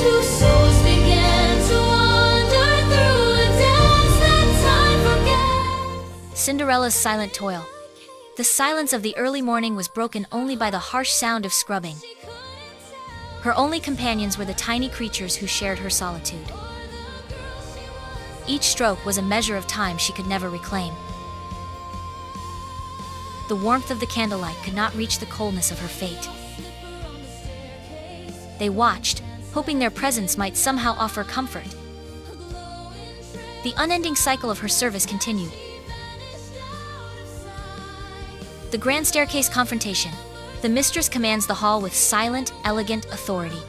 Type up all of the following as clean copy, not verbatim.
Two souls began to wander through a dance that time forgets. Cinderella's silent toil. The silence of the early morning was broken only by the harsh sound of scrubbing. Her only companions were the tiny creatures who shared her solitude. Each stroke was a measure of time she could never reclaim. The warmth of the candlelight could not reach the coldness of her fate. They watched, hoping their presence might somehow offer comfort. The unending cycle of her service continued. The grand staircase confrontation. The mistress commands the hall with silent, elegant authority.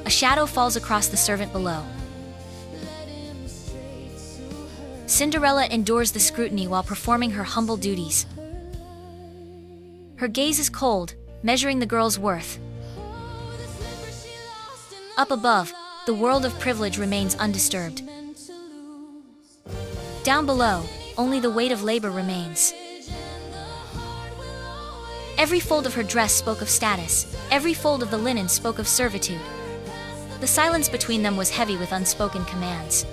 A shadow falls across the servant below. Cinderella endures the scrutiny while performing her humble duties. Her gaze is cold, measuring the girl's worth. Up above, the world of privilege remains undisturbed. Down below, only the weight of labor remains. Every fold of her dress spoke of status, every fold of the linen spoke of servitude. The silence between them was heavy with unspoken commands.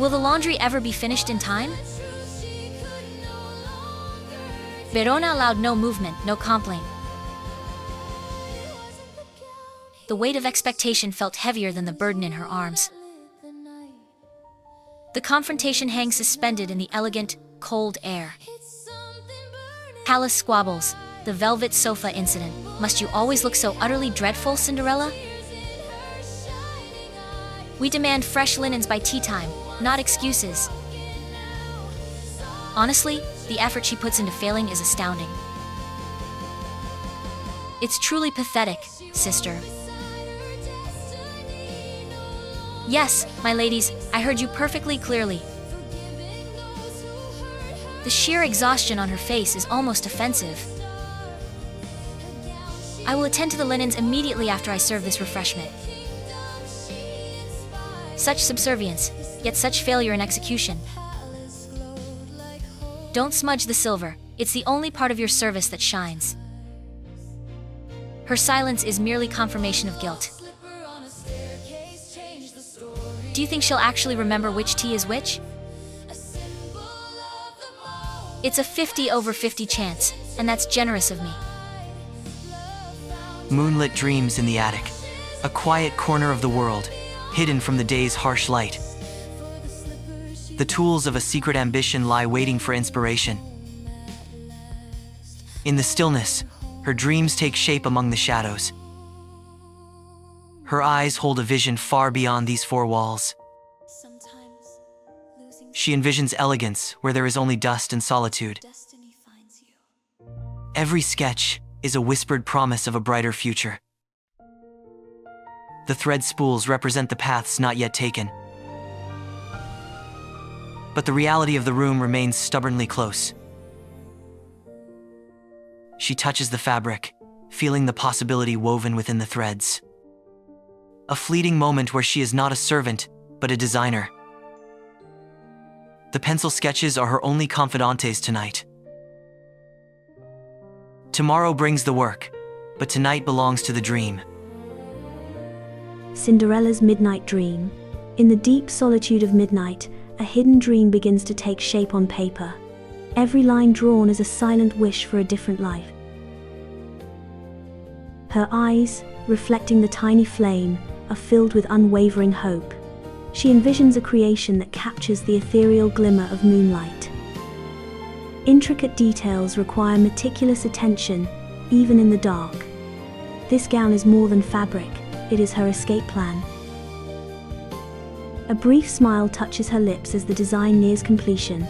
Will the laundry ever be finished in time? Verona allowed no movement, no complaint. The weight of expectation felt heavier than the burden in her arms. The confrontation hangs suspended in the elegant, cold air. Palace squabbles, the velvet sofa incident. Must you always look so utterly dreadful, Cinderella? We demand fresh linens by tea time, not excuses. Honestly, the effort she puts into failing is astounding. It's truly pathetic, sister. Yes, my ladies, I heard you perfectly clearly. The sheer exhaustion on her face is almost offensive. I will attend to the linens immediately after I serve this refreshment. Such subservience, yet such failure in execution. Don't smudge the silver, it's the only part of your service that shines. Her silence is merely confirmation of guilt. Do you think she'll actually remember which tea is which? It's a 50/50 chance, and that's generous of me. Moonlit dreams in the attic, a quiet corner of the world, hidden from the day's harsh light. The tools of a secret ambition lie waiting for inspiration. In the stillness, her dreams take shape among the shadows. Her eyes hold a vision far beyond these four walls. She envisions elegance where there is only dust and solitude. Every sketch is a whispered promise of a brighter future. The thread spools represent the paths not yet taken. But the reality of the room remains stubbornly close. She touches the fabric, feeling the possibility woven within the threads. A fleeting moment where she is not a servant, but a designer. The pencil sketches are her only confidantes tonight. Tomorrow brings the work, but tonight belongs to the dream. Cinderella's midnight dream. In the deep solitude of midnight, a hidden dream begins to take shape on paper. Every line drawn is a silent wish for a different life. Her eyes, reflecting the tiny flame, are filled with unwavering hope. She envisions a creation that captures the ethereal glimmer of moonlight. Intricate details require meticulous attention, even in the dark. This gown is more than fabric, it is her escape plan. A brief smile touches her lips as the design nears completion.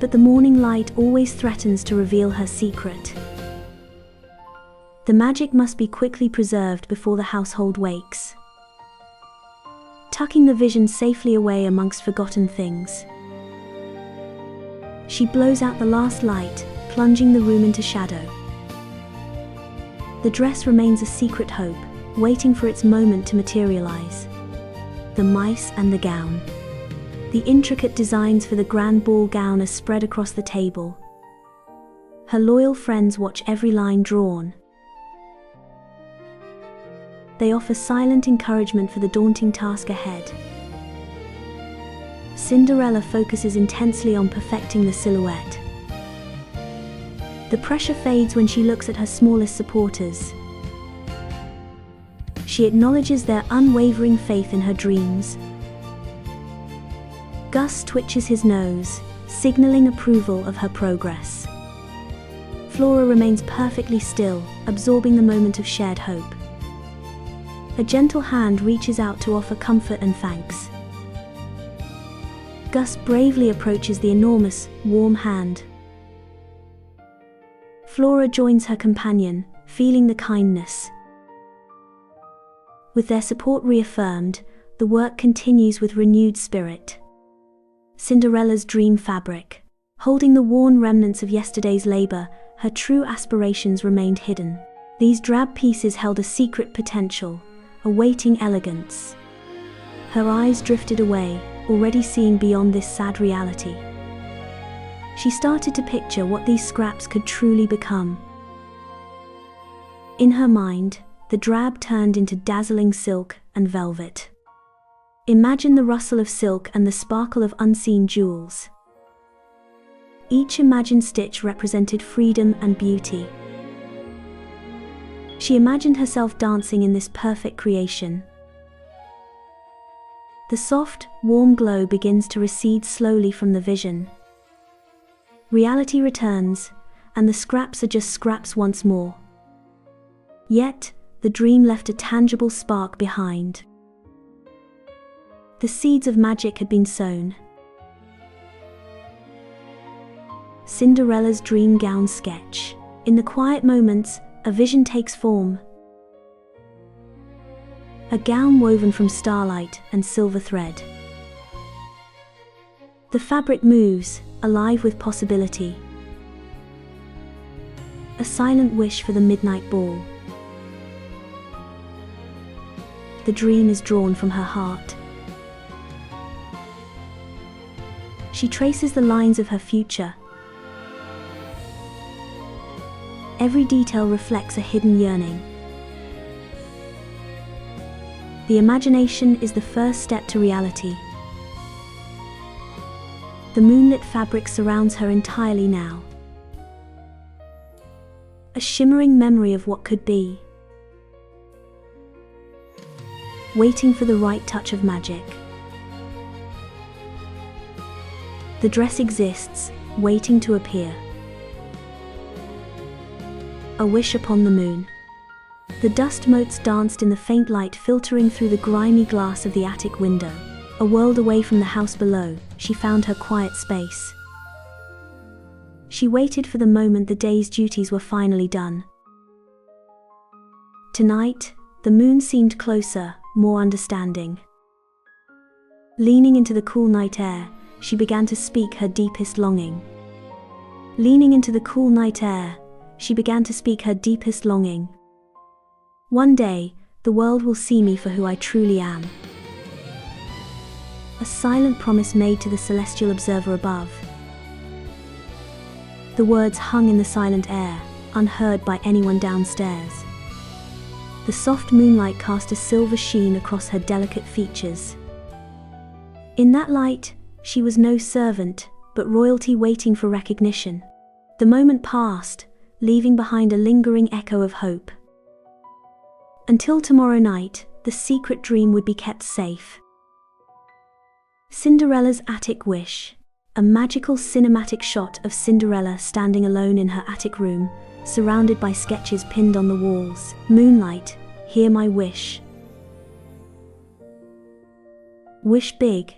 But the morning light always threatens to reveal her secret. The magic must be quickly preserved before the household wakes. Tucking the vision safely away amongst forgotten things. She blows out the last light, plunging the room into shadow. The dress remains a secret hope, waiting for its moment to materialize. The mice and the gown. The intricate designs for the grand ball gown are spread across the table. Her loyal friends watch every line drawn. they offer silent encouragement for the daunting task ahead. Cinderella focuses intensely on perfecting the silhouette. The pressure fades when she looks at her smallest supporters. She acknowledges their unwavering faith in her dreams. Gus twitches his nose, signaling approval of her progress. Flora remains perfectly still, absorbing the moment of shared hope. A gentle hand reaches out to offer comfort and thanks. Gus bravely approaches the enormous, warm hand. Flora joins her companion, feeling the kindness. With their support reaffirmed, the work continues with renewed spirit. Cinderella's dream fabric. Holding the worn remnants of yesterday's labor, her true aspirations remained hidden. These drab pieces held a secret potential, awaiting elegance. Her eyes drifted away, already seeing beyond this sad reality. She started to picture what these scraps could truly become. In her mind, the drab turned into dazzling silk and velvet. Imagine the rustle of silk and the sparkle of unseen jewels. Each imagined stitch represented freedom and beauty. She imagined herself dancing in this perfect creation. The soft, warm glow begins to recede slowly from the vision. Reality returns, and the scraps are just scraps once more. Yet, the dream left a tangible spark behind. The seeds of magic had been sown. Cinderella's dream gown sketch. In the quiet moments, a vision takes form. A gown woven from starlight and silver thread. The fabric moves, alive with possibility. A silent wish for the midnight ball. The dream is drawn from her heart. She traces the lines of her future. Every detail reflects a hidden yearning. The imagination is the first step to reality. The moonlit fabric surrounds her entirely now. A shimmering memory of what could be. Waiting for the right touch of magic. The dress exists, waiting to appear. A wish upon the moon. The dust motes danced in the faint light filtering through the grimy glass of the attic window. A world away from the house below, she found her quiet space. She waited for the moment the day's duties were finally done. Tonight, the moon seemed closer, more understanding. Leaning into the cool night air, she began to speak her deepest longing. Leaning into the cool night air, she began to speak her deepest longing. One day, the world will see me for who I truly am. A silent promise made to the celestial observer above. The words hung in the silent air, unheard by anyone downstairs. The soft moonlight cast a silver sheen across her delicate features. In that light, she was no servant, but royalty waiting for recognition. The moment passed, leaving behind a lingering echo of hope. Until tomorrow night, the secret dream would be kept safe. Cinderella's attic wish. A magical cinematic shot of Cinderella standing alone in her attic room, surrounded by sketches pinned on the walls. Moonlight, hear my wish. Wish big.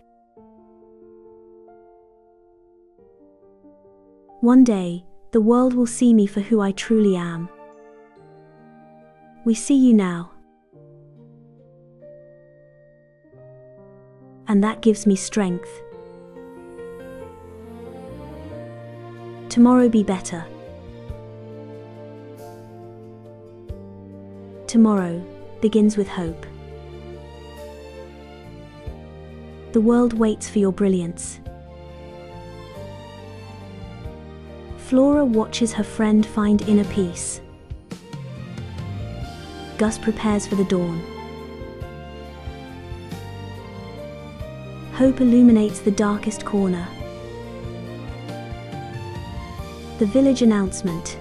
One day, the world will see me for who I truly am. We see you now. And that gives me strength. Tomorrow be better. Tomorrow begins with hope. The world waits for your brilliance. Flora watches her friend find inner peace. Gus prepares for the dawn. Hope illuminates the darkest corner. The village announcement.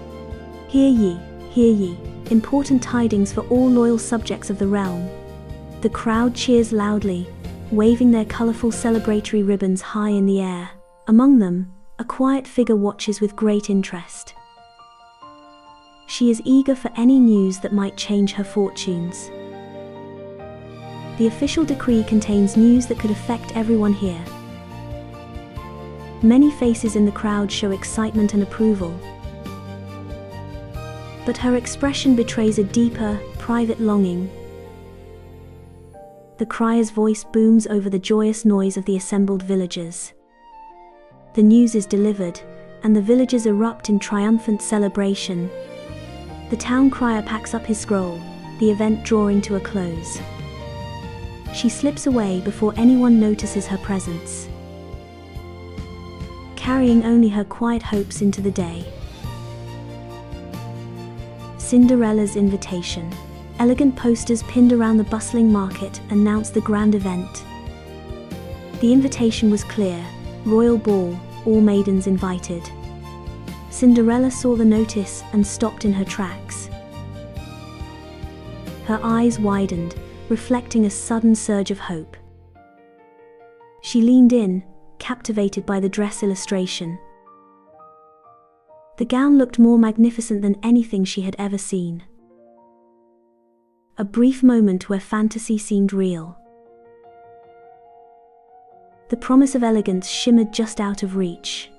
Hear ye, hear ye, important tidings for all loyal subjects of the realm. The crowd cheers loudly, waving their colorful celebratory ribbons high in the air. Among them, a quiet figure watches with great interest. She is eager for any news that might change her fortunes. The official decree contains news that could affect everyone here. Many faces in the crowd show excitement and approval. But her expression betrays a deeper, private longing. The crier's voice booms over the joyous noise of the assembled villagers. The news is delivered, and the villagers erupt in triumphant celebration. The town crier packs up his scroll, the event drawing to a close. She slips away before anyone notices her presence, carrying only her quiet hopes into the day. Cinderella's invitation. Elegant posters pinned around the bustling market announced the grand event. The invitation was clear: royal ball, all maidens invited. Cinderella saw the notice and stopped in her tracks. Her eyes widened, reflecting a sudden surge of hope. She leaned in, captivated by the dress illustration. The gown looked more magnificent than anything she had ever seen. A brief moment where fantasy seemed real. The promise of elegance shimmered just out of reach.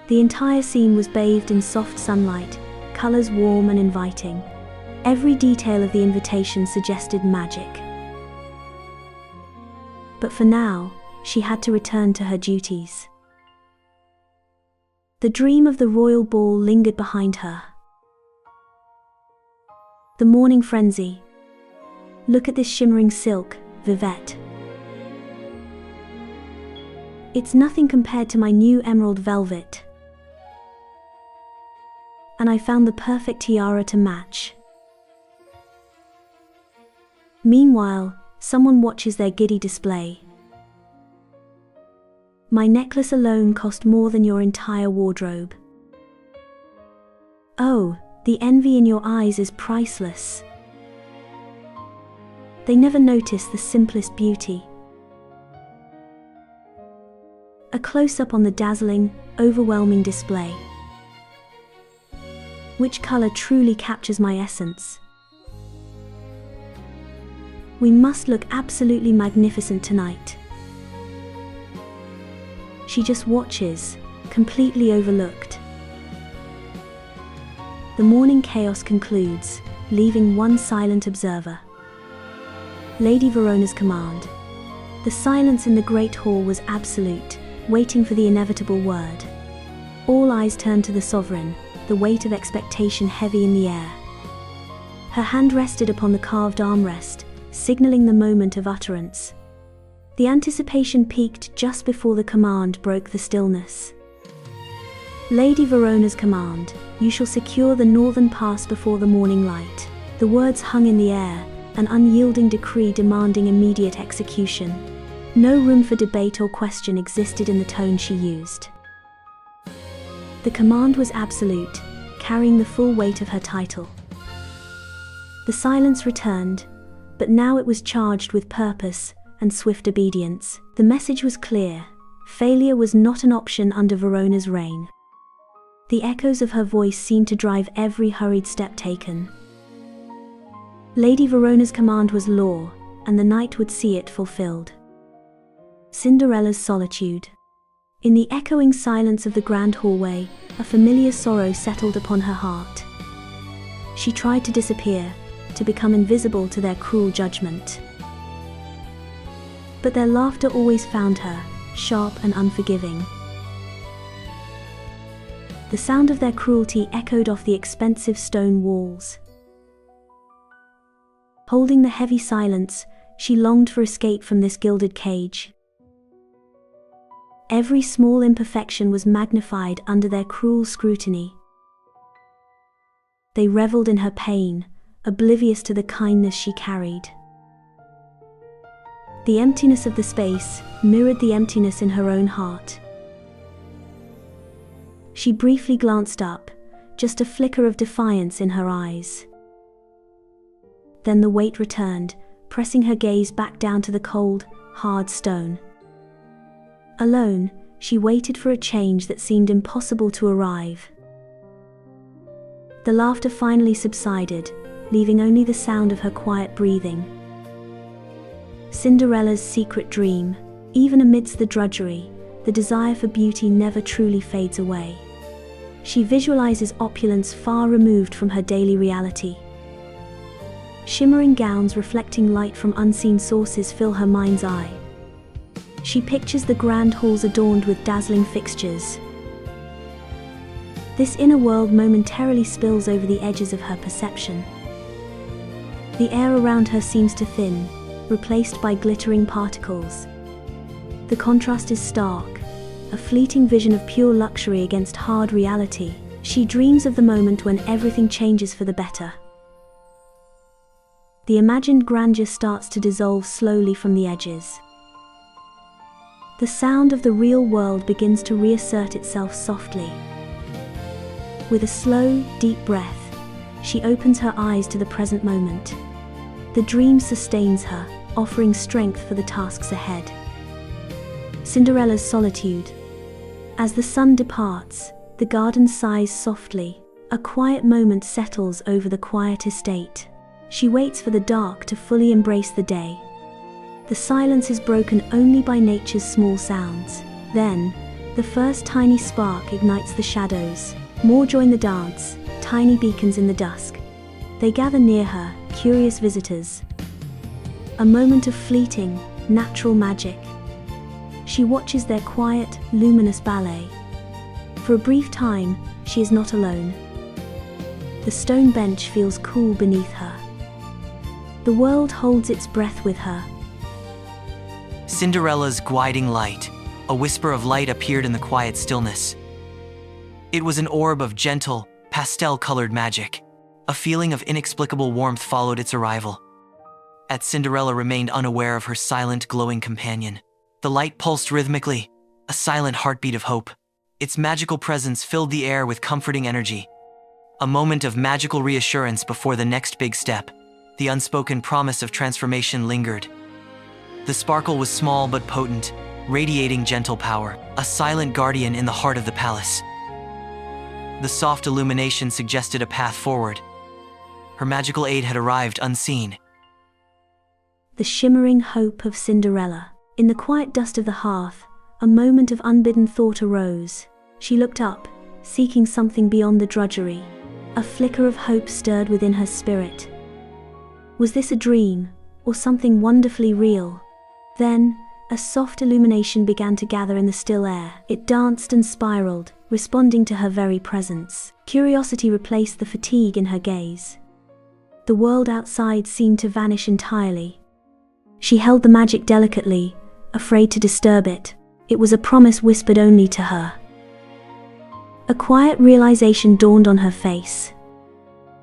The entire scene was bathed in soft sunlight, colors warm and inviting. Every detail of the invitation suggested magic. But for now, she had to return to her duties. The dream of the royal ball lingered behind her. The morning frenzy. Look at this shimmering silk, Vivette. It's nothing compared to my new emerald velvet. And I found the perfect tiara to match. Meanwhile, someone watches their giddy display. My necklace alone cost more than your entire wardrobe. Oh, the envy in your eyes is priceless. They never notice the simplest beauty. A close-up on the dazzling, overwhelming display. Which color truly captures my essence? We must look absolutely magnificent tonight. She just watches, completely overlooked. The morning chaos concludes, leaving one silent observer. Lady Verona's command. The silence in the great hall was absolute, waiting for the inevitable word. All eyes turned to the sovereign, the weight of expectation heavy in the air. Her hand rested upon the carved armrest, signaling the moment of utterance. The anticipation peaked just before the command broke the stillness. Lady Verona's command, you shall secure the northern pass before the morning light. The words hung in the air, an unyielding decree demanding immediate execution. No room for debate or question existed in the tone she used. The command was absolute, carrying the full weight of her title. The silence returned, but now it was charged with purpose and swift obedience. The message was clear: failure was not an option under Verona's reign. The echoes of her voice seemed to drive every hurried step taken. Lady Verona's command was law, and the night would see it fulfilled. Cinderella's solitude. In the echoing silence of the grand hallway, a familiar sorrow settled upon her heart. She tried to disappear, to become invisible to their cruel judgment. But their laughter always found her, sharp and unforgiving. The sound of their cruelty echoed off the expensive stone walls. Holding the heavy silence, she longed for escape from this gilded cage. Every small imperfection was magnified under their cruel scrutiny. They reveled in her pain, oblivious to the kindness she carried. The emptiness of the space mirrored the emptiness in her own heart. She briefly glanced up, just a flicker of defiance in her eyes. Then the weight returned, pressing her gaze back down to the cold, hard stone. Alone, she waited for a change that seemed impossible to arrive. The laughter finally subsided, leaving only the sound of her quiet breathing. Cinderella's secret dream. Even amidst the drudgery, the desire for beauty never truly fades away. She visualizes opulence far removed from her daily reality. Shimmering gowns reflecting light from unseen sources fill her mind's eye. She pictures the grand halls adorned with dazzling fixtures. This inner world momentarily spills over the edges of her perception. The air around her seems to thin, replaced by glittering particles. The contrast is stark, a fleeting vision of pure luxury against hard reality. She dreams of the moment when everything changes for the better. The imagined grandeur starts to dissolve slowly from the edges. The sound of the real world begins to reassert itself softly. With a slow, deep breath, she opens her eyes to the present moment. The dream sustains her, offering strength for the tasks ahead. Cinderella's solitude. As the sun departs, the garden sighs softly. A quiet moment settles over the quiet estate. She waits for the dark to fully embrace the day. The silence is broken only by nature's small sounds. Then, the first tiny spark ignites the shadows. More join the dance, tiny beacons in the dusk. They gather near her, curious visitors. A moment of fleeting, natural magic. She watches their quiet, luminous ballet. For a brief time, she is not alone. The stone bench feels cool beneath her. The world holds its breath with her. Cinderella's guiding light. A whisper of light appeared in the quiet stillness. It was an orb of gentle, pastel-colored magic. A feeling of inexplicable warmth followed its arrival. As Cinderella remained unaware of her silent, glowing companion. The light pulsed rhythmically, a silent heartbeat of hope. Its magical presence filled the air with comforting energy. A moment of magical reassurance before the next big step. The unspoken promise of transformation lingered. The sparkle was small but potent, radiating gentle power, a silent guardian in the heart of the palace. The soft illumination suggested a path forward. Her magical aid had arrived unseen. The shimmering hope of Cinderella. In the quiet dust of the hearth, a moment of unbidden thought arose. She looked up, seeking something beyond the drudgery. A flicker of hope stirred within her spirit. Was this a dream, or something wonderfully real? Then, a soft illumination began to gather in the still air. It danced and spiraled, responding to her very presence. Curiosity replaced the fatigue in her gaze. The world outside seemed to vanish entirely. She held the magic delicately, afraid to disturb it. It was a promise whispered only to her. A quiet realization dawned on her face.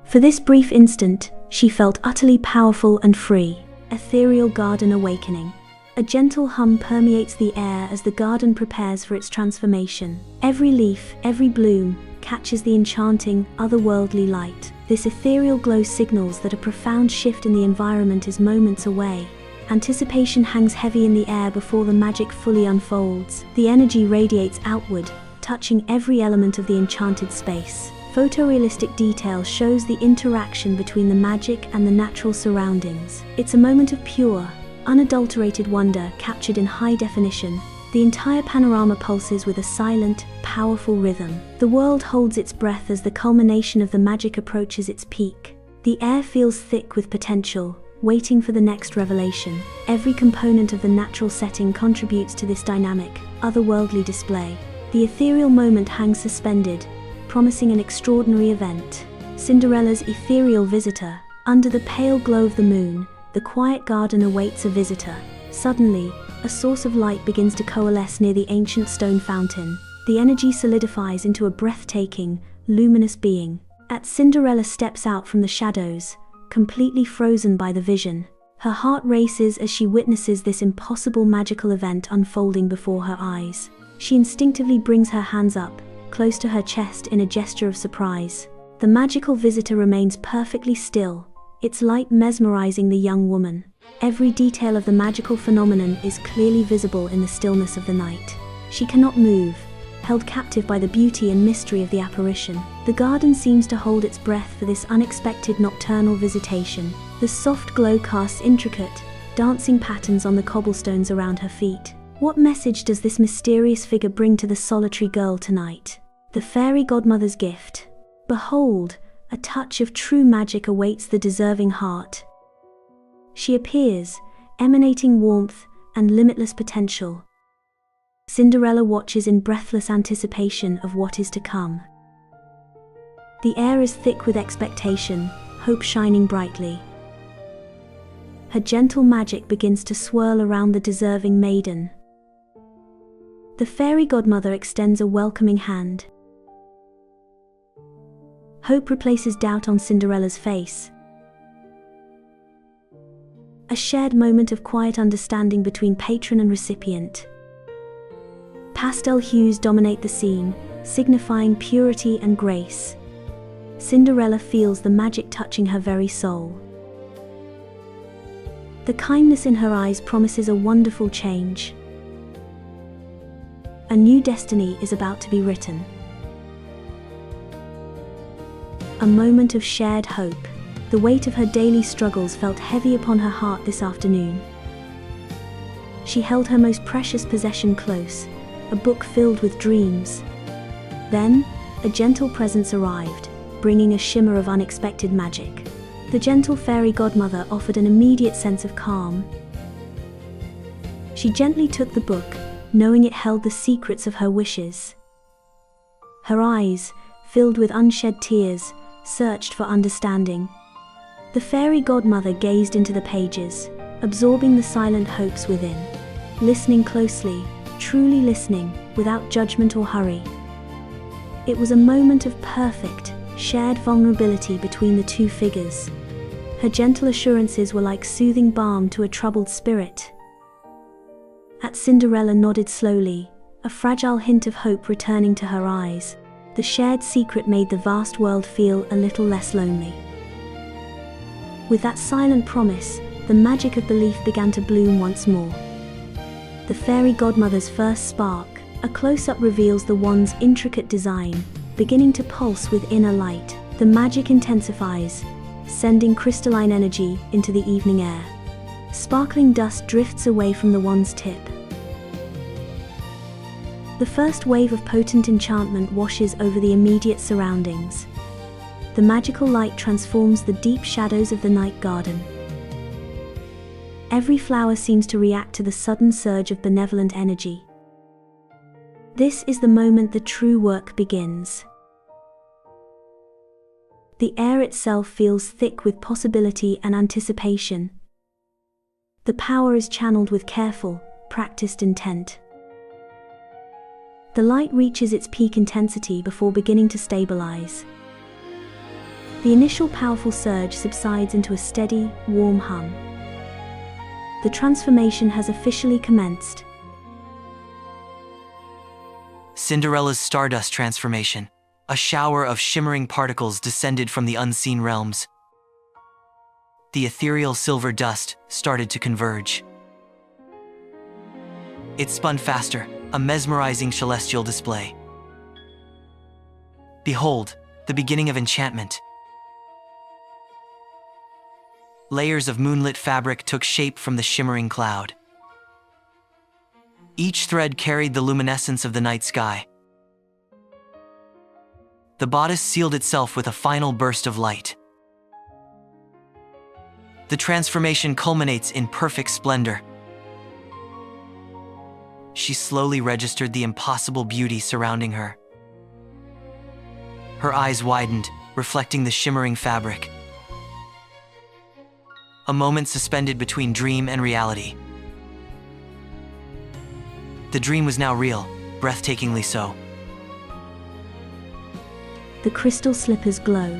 For this brief instant, she felt utterly powerful and free. Ethereal garden awakening. A gentle hum permeates the air as the garden prepares for its transformation. Every leaf, every bloom, catches the enchanting, otherworldly light. This ethereal glow signals that a profound shift in the environment is moments away. Anticipation hangs heavy in the air before the magic fully unfolds. The energy radiates outward, touching every element of the enchanted space. Photorealistic detail shows the interaction between the magic and the natural surroundings. It's a moment of pure, unadulterated wonder captured in high definition. The entire panorama pulses with a silent, powerful rhythm. The world holds its breath as the culmination of the magic approaches its peak. The air feels thick with potential, waiting for the next revelation. Every component of the natural setting contributes to this dynamic, otherworldly display. The ethereal moment hangs suspended, promising an extraordinary event. Cinderella's ethereal visitor. Under the pale glow of the moon, the quiet garden awaits a visitor. Suddenly, a source of light begins to coalesce near the ancient stone fountain. The energy solidifies into a breathtaking, luminous being. As Cinderella steps out from the shadows, completely frozen by the vision. Her heart races as she witnesses this impossible magical event unfolding before her eyes. She instinctively brings her hands up, close to her chest in a gesture of surprise. The magical visitor remains perfectly still, its light mesmerizing the young woman. Every detail of the magical phenomenon is clearly visible in the stillness of the night. She cannot move, held captive by the beauty and mystery of the apparition. The garden seems to hold its breath for this unexpected nocturnal visitation. The soft glow casts intricate, dancing patterns on the cobblestones around her feet. What message does this mysterious figure bring to the solitary girl tonight? The fairy godmother's gift. Behold, a touch of true magic awaits the deserving heart. She appears, emanating warmth and limitless potential. Cinderella watches in breathless anticipation of what is to come. The air is thick with expectation, hope shining brightly. Her gentle magic begins to swirl around the deserving maiden. The fairy godmother extends a welcoming hand. Hope replaces doubt on Cinderella's face. A shared moment of quiet understanding between patron and recipient. Pastel hues dominate the scene, signifying purity and grace. Cinderella feels the magic touching her very soul. The kindness in her eyes promises a wonderful change. A new destiny is about to be written. A moment of shared hope. The weight of her daily struggles felt heavy upon her heart this afternoon. She held her most precious possession close, a book filled with dreams. Then, a gentle presence arrived, bringing a shimmer of unexpected magic. The gentle fairy godmother offered an immediate sense of calm. She gently took the book, knowing it held the secrets of her wishes. Her eyes, filled with unshed tears, searched for understanding. The fairy godmother gazed into the pages, absorbing the silent hopes within. Listening closely, truly listening, without judgment or hurry. It was a moment of perfect, shared vulnerability between the two figures. Her gentle assurances were like soothing balm to a troubled spirit. As Cinderella nodded slowly, a fragile hint of hope returning to her eyes. The shared secret made the vast world feel a little less lonely. With that silent promise, the magic of belief began to bloom once more. The fairy godmother's first spark, a close-up reveals the wand's intricate design, beginning to pulse with inner light. The magic intensifies, sending crystalline energy into the evening air. Sparkling dust drifts away from the wand's tip. The first wave of potent enchantment washes over the immediate surroundings. The magical light transforms the deep shadows of the night garden. Every flower seems to react to the sudden surge of benevolent energy. This is the moment the true work begins. The air itself feels thick with possibility and anticipation. The power is channeled with careful, practiced intent. The light reaches its peak intensity before beginning to stabilize. The initial powerful surge subsides into a steady, warm hum. The transformation has officially commenced. Cinderella's stardust transformation. A shower of shimmering particles descended from the unseen realms. The ethereal silver dust started to converge. It spun faster, a mesmerizing celestial display. Behold, the beginning of enchantment. Layers of moonlit fabric took shape from the shimmering cloud. Each thread carried the luminescence of the night sky. The bodice sealed itself with a final burst of light. The transformation culminates in perfect splendor. She slowly registered the impossible beauty surrounding her. Her eyes widened, reflecting the shimmering fabric. A moment suspended between dream and reality. The dream was now real, breathtakingly so. The crystal slippers glow.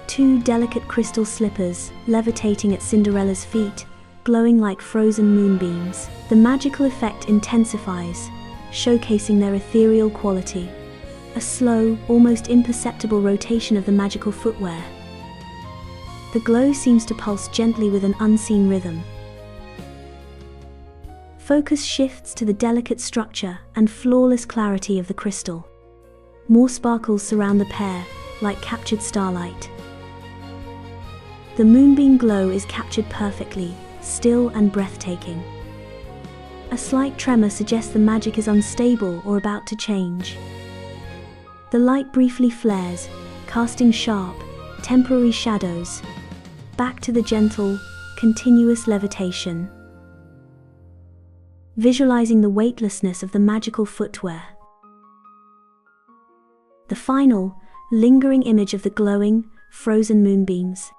Two delicate crystal slippers levitating at Cinderella's feet, glowing like frozen moonbeams. The magical effect intensifies, showcasing their ethereal quality. A slow, almost imperceptible rotation of the magical footwear. The glow seems to pulse gently with an unseen rhythm. Focus shifts to the delicate structure and flawless clarity of the crystal. More sparkles surround the pair, like captured starlight. The moonbeam glow is captured perfectly, still and breathtaking. A slight tremor suggests the magic is unstable or about to change. The light briefly flares, casting sharp, temporary shadows, back to the gentle, continuous levitation. Visualizing the weightlessness of the magical footwear. The final, lingering image of the glowing, frozen moonbeams.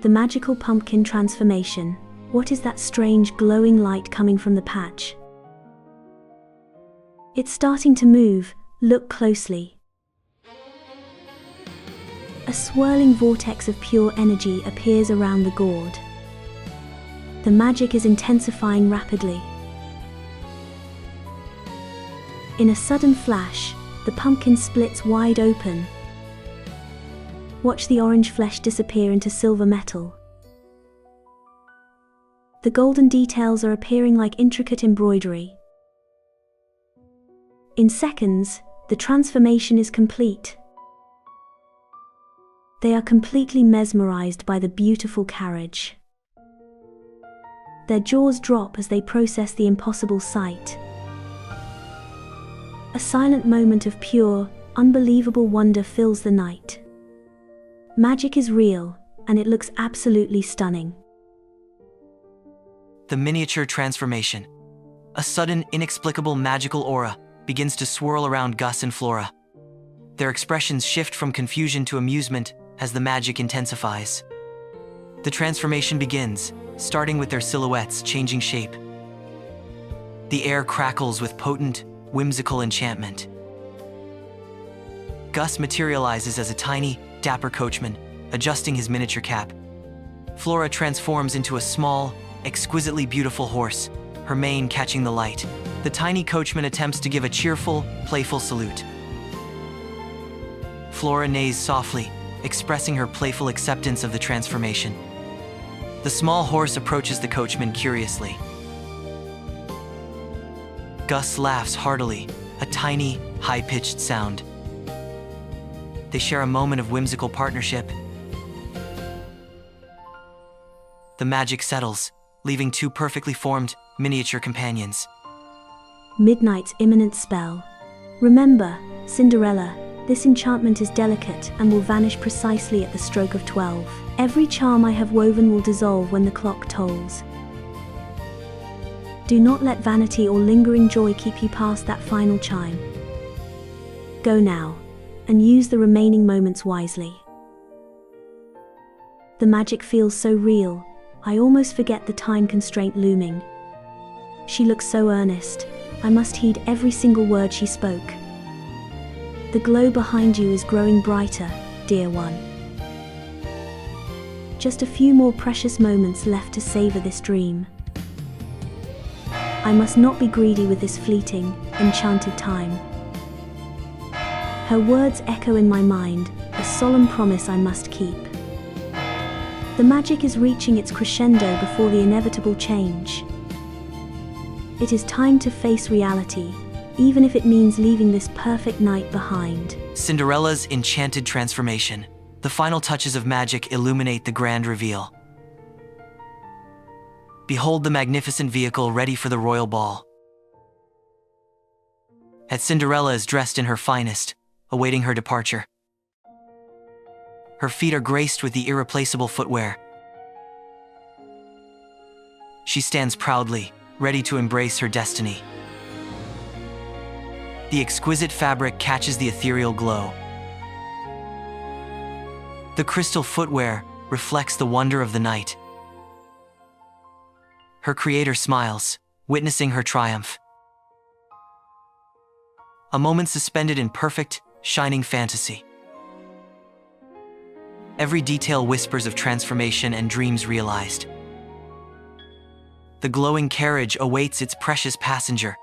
The magical pumpkin transformation. What is that strange glowing light coming from the patch? It's starting to move, look closely. A swirling vortex of pure energy appears around the gourd. The magic is intensifying rapidly. In a sudden flash, the pumpkin splits wide open. Watch the orange flesh disappear into silver metal. The golden details are appearing like intricate embroidery. In seconds, the transformation is complete. They are completely mesmerized by the beautiful carriage. Their jaws drop as they process the impossible sight. A silent moment of pure, unbelievable wonder fills the night. Magic is real, and it looks absolutely stunning. The miniature transformation. A sudden, inexplicable magical aura begins to swirl around Gus and Flora. Their expressions shift from confusion to amusement as the magic intensifies. The transformation begins, starting with their silhouettes changing shape. The air crackles with potent, whimsical enchantment. Gus materializes as a tiny, dapper coachman, adjusting his miniature cap. Flora transforms into a small, exquisitely beautiful horse, her mane catching the light. The tiny coachman attempts to give a cheerful, playful salute. Flora neighs softly, expressing her playful acceptance of the transformation. The small horse approaches the coachman curiously. Gus laughs heartily, a tiny, high-pitched sound. They share a moment of whimsical partnership. The magic settles, leaving two perfectly formed, miniature companions. Midnight's imminent spell. Remember, Cinderella, this enchantment is delicate and will vanish precisely at the stroke of 12. Every charm I have woven will dissolve when the clock tolls. Do not let vanity or lingering joy keep you past that final chime. Go now, and use the remaining moments wisely. The magic feels so real, I almost forget the time constraint looming. She looks so earnest, I must heed every single word she spoke. The glow behind you is growing brighter, dear one. Just a few more precious moments left to savor this dream. I must not be greedy with this fleeting, enchanted time. Her words echo in my mind, a solemn promise I must keep. The magic is reaching its crescendo before the inevitable change. It is time to face reality, even if it means leaving this perfect night behind. Cinderella's enchanted transformation. The final touches of magic illuminate the grand reveal. Behold the magnificent vehicle ready for the royal ball. As Cinderella is dressed in her finest, awaiting her departure. Her feet are graced with the irreplaceable footwear. She stands proudly, ready to embrace her destiny. The exquisite fabric catches the ethereal glow. The crystal footwear reflects the wonder of the night. Her creator smiles, witnessing her triumph. A moment suspended in perfect, shining fantasy. Every detail whispers of transformation and dreams realized. The glowing carriage awaits its precious passenger.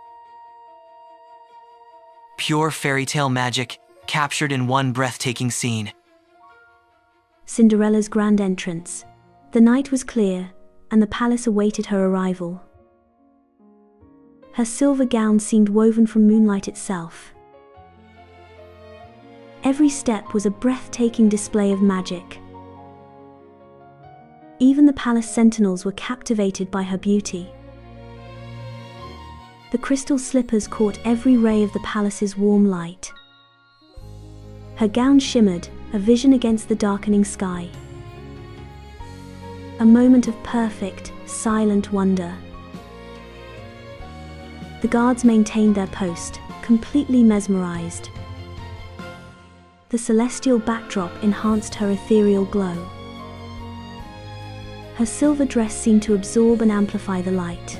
Pure fairy tale magic, captured in one breathtaking scene. Cinderella's grand entrance. The night was clear, and the palace awaited her arrival. Her silver gown seemed woven from moonlight itself. Every step was a breathtaking display of magic. Even the palace sentinels were captivated by her beauty. The crystal slippers caught every ray of the palace's warm light. Her gown shimmered, a vision against the darkening sky. A moment of perfect, silent wonder. The guards maintained their post, completely mesmerized. The celestial backdrop enhanced her ethereal glow. Her silver dress seemed to absorb and amplify the light.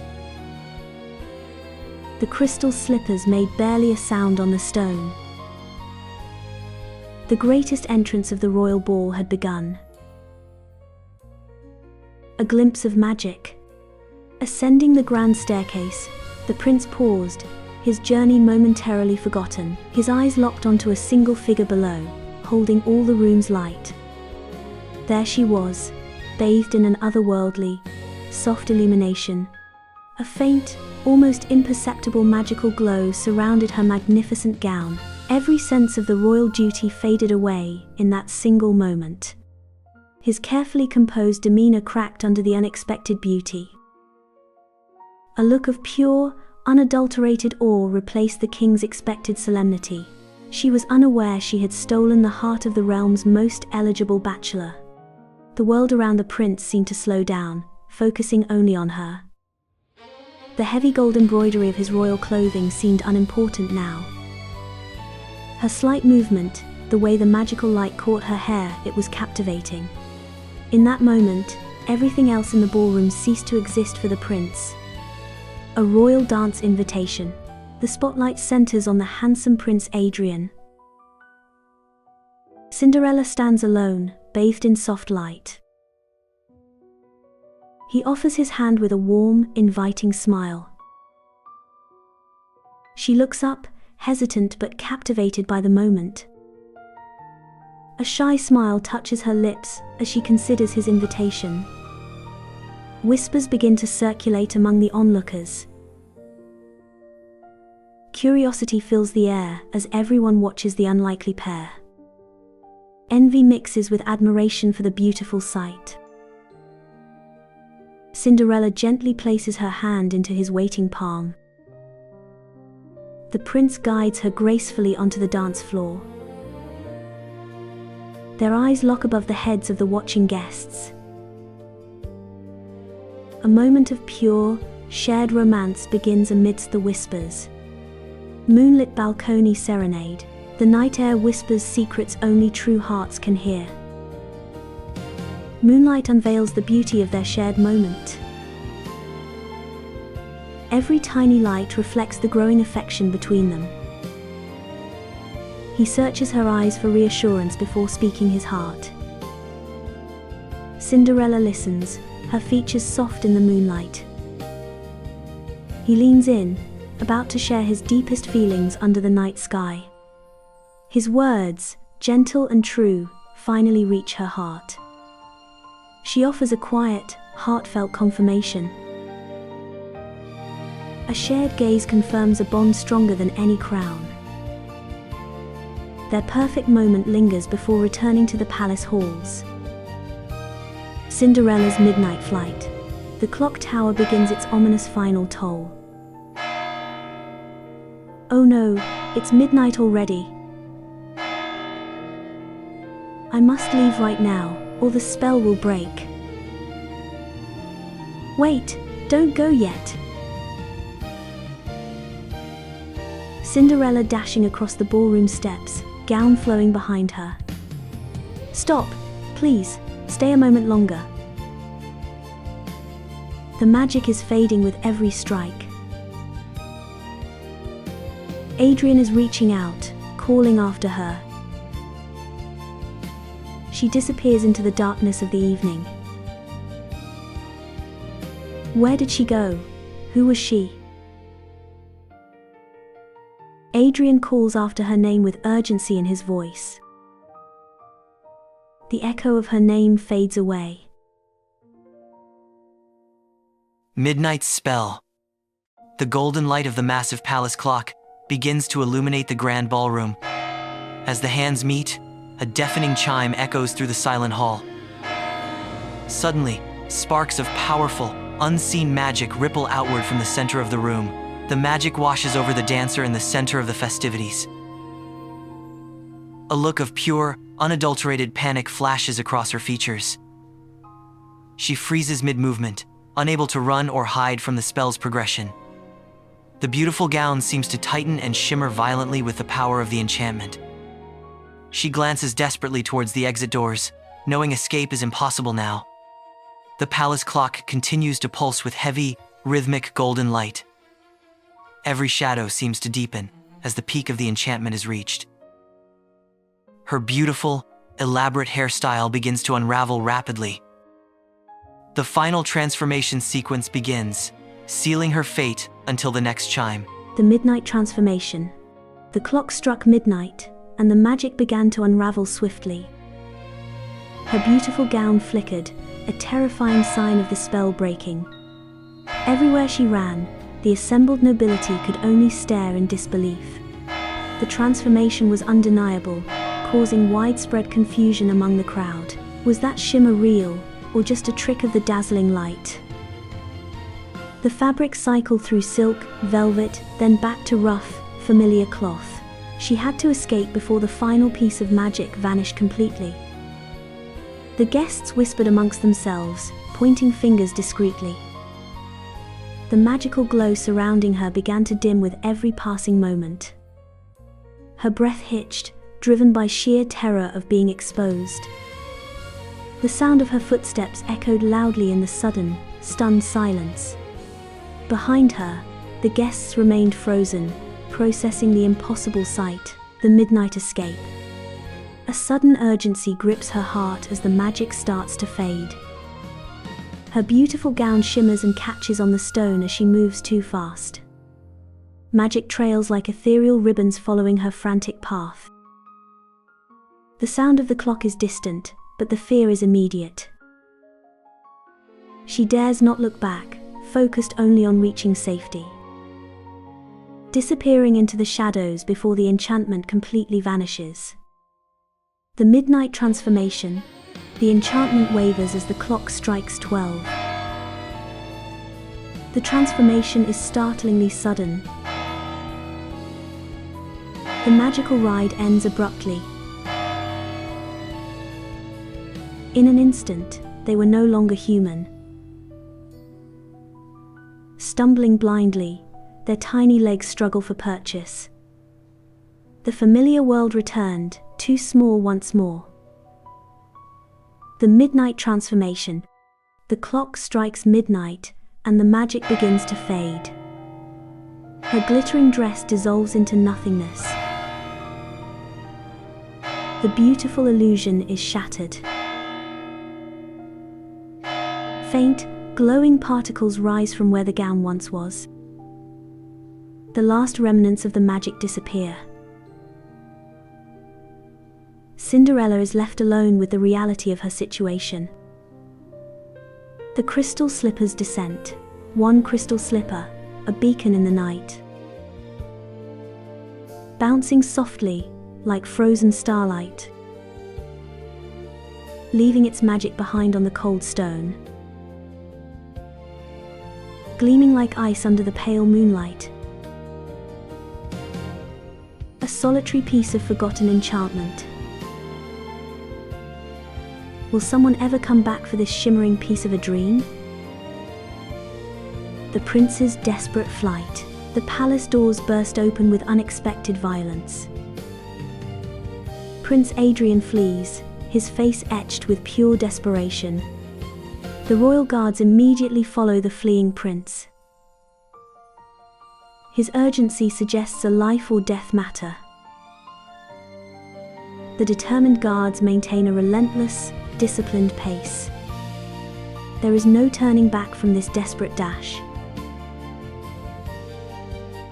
The crystal slippers made barely a sound on the stone. The greatest entrance of the royal ball had begun. A glimpse of magic. Ascending the grand staircase, the prince paused, his journey momentarily forgotten, his eyes locked onto a single figure below, holding all the room's light. There she was, bathed in an otherworldly, soft illumination. A faint, almost imperceptible magical glow surrounded her magnificent gown. Every sense of the royal duty faded away in that single moment. His carefully composed demeanor cracked under the unexpected beauty. A look of pure, unadulterated awe replaced the king's expected solemnity. She was unaware she had stolen the heart of the realm's most eligible bachelor. The world around the prince seemed to slow down, focusing only on her. The heavy gold embroidery of his royal clothing seemed unimportant now. Her slight movement, the way the magical light caught her hair, it was captivating. In that moment, everything else in the ballroom ceased to exist for the prince. A royal dance invitation. The spotlight centers on the handsome Prince Adrian. Cinderella stands alone, bathed in soft light. He offers his hand with a warm, inviting smile. She looks up, hesitant but captivated by the moment. A shy smile touches her lips as she considers his invitation. Whispers begin to circulate among the onlookers. Curiosity fills the air as everyone watches the unlikely pair. Envy mixes with admiration for the beautiful sight. Cinderella gently places her hand into his waiting palm. The prince guides her gracefully onto the dance floor. Their eyes lock above the heads of the watching guests. A moment of pure, shared romance begins amidst the whispers. Moonlit balcony serenade. The night air whispers secrets only true hearts can hear. Moonlight unveils the beauty of their shared moment. Every tiny light reflects the growing affection between them. He searches her eyes for reassurance before speaking his heart. Cinderella listens, her features soft in the moonlight. He leans in, about to share his deepest feelings under the night sky. His words, gentle and true, finally reach her heart. She offers a quiet, heartfelt confirmation. A shared gaze confirms a bond stronger than any crown. Their perfect moment lingers before returning to the palace halls. Cinderella's midnight flight. The clock tower begins its ominous final toll. Oh no, it's midnight already. I must leave right now, or the spell will break. Wait, don't go yet. Cinderella dashing across the ballroom steps, gown flowing behind her. Stop, please, stay a moment longer. The magic is fading with every strike. Adrian is reaching out, calling after her. She disappears into the darkness of the evening. Where did she go? Who was she? Adrian calls after her name with urgency in his voice. The echo of her name fades away. Midnight's spell. The golden light of the massive palace clock begins to illuminate the grand ballroom. As the hands meet, a deafening chime echoes through the silent hall. Suddenly, sparks of powerful, unseen magic ripple outward from the center of the room. The magic washes over the dancer in the center of the festivities. A look of pure, unadulterated panic flashes across her features. She freezes mid-movement, unable to run or hide from the spell's progression. The beautiful gown seems to tighten and shimmer violently with the power of the enchantment. She glances desperately towards the exit doors, knowing escape is impossible now. The palace clock continues to pulse with heavy, rhythmic golden light. Every shadow seems to deepen as the peak of the enchantment is reached. Her beautiful, elaborate hairstyle begins to unravel rapidly. The final transformation sequence begins, sealing her fate until the next chime. The midnight transformation. The clock struck midnight, and the magic began to unravel swiftly. Her beautiful gown flickered, a terrifying sign of the spell breaking. Everywhere she ran, the assembled nobility could only stare in disbelief. The transformation was undeniable, causing widespread confusion among the crowd. Was that shimmer real, or just a trick of the dazzling light? The fabric cycled through silk, velvet, then back to rough, familiar cloth. She had to escape before the final piece of magic vanished completely. The guests whispered amongst themselves, pointing fingers discreetly. The magical glow surrounding her began to dim with every passing moment. Her breath hitched, driven by sheer terror of being exposed. The sound of her footsteps echoed loudly in the sudden, stunned silence. Behind her, the guests remained frozen, processing the impossible sight, the midnight escape. A sudden urgency grips her heart as the magic starts to fade. Her beautiful gown shimmers and catches on the stone as she moves too fast. Magic trails like ethereal ribbons following her frantic path. The sound of the clock is distant, but the fear is immediate. She dares not look back, focused only on reaching safety. Disappearing into the shadows before the enchantment completely vanishes. The midnight transformation. The enchantment wavers as the clock strikes 12. The transformation is startlingly sudden. The magical ride ends abruptly. In an instant, they were no longer human. Stumbling blindly, their tiny legs struggle for purchase. The familiar world returned, too small once more. The midnight transformation. The clock strikes midnight, and the magic begins to fade. Her glittering dress dissolves into nothingness. The beautiful illusion is shattered. Faint, glowing particles rise from where the gown once was. The last remnants of the magic disappear. Cinderella is left alone with the reality of her situation. The crystal slippers descent. One crystal slipper, a beacon in the night. Bouncing softly, like frozen starlight. Leaving its magic behind on the cold stone. Gleaming like ice under the pale moonlight. A solitary piece of forgotten enchantment. Will someone ever come back for this shimmering piece of a dream? The prince's desperate flight. The palace doors burst open with unexpected violence. Prince Adrian flees, his face etched with pure desperation. The royal guards immediately follow the fleeing prince. His urgency suggests a life or death matter. the determined guards maintain a relentless, disciplined pace. There is no turning back from this desperate dash.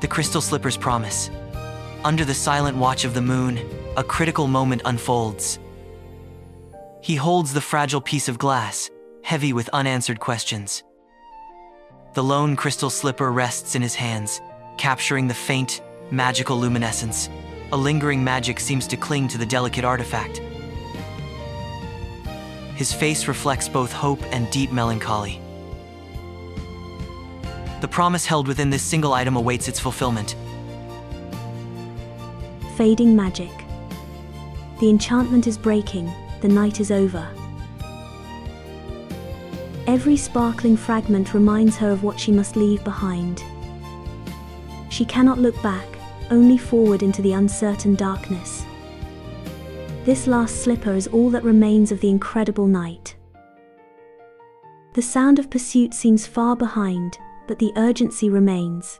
The crystal slipper's promise. Under the silent watch of the moon, a critical moment unfolds. He holds the fragile piece of glass, heavy with unanswered questions. The lone crystal slipper rests in his hands, capturing the faint, magical luminescence. A lingering magic seems to cling to the delicate artifact. His face reflects both hope and deep melancholy. The promise held within this single item awaits its fulfillment. Fading magic. The enchantment is breaking, the night is over. Every sparkling fragment reminds her of what she must leave behind. She cannot look back, only forward into the uncertain darkness. This last slipper is all that remains of the incredible night. The sound of pursuit seems far behind, but the urgency remains,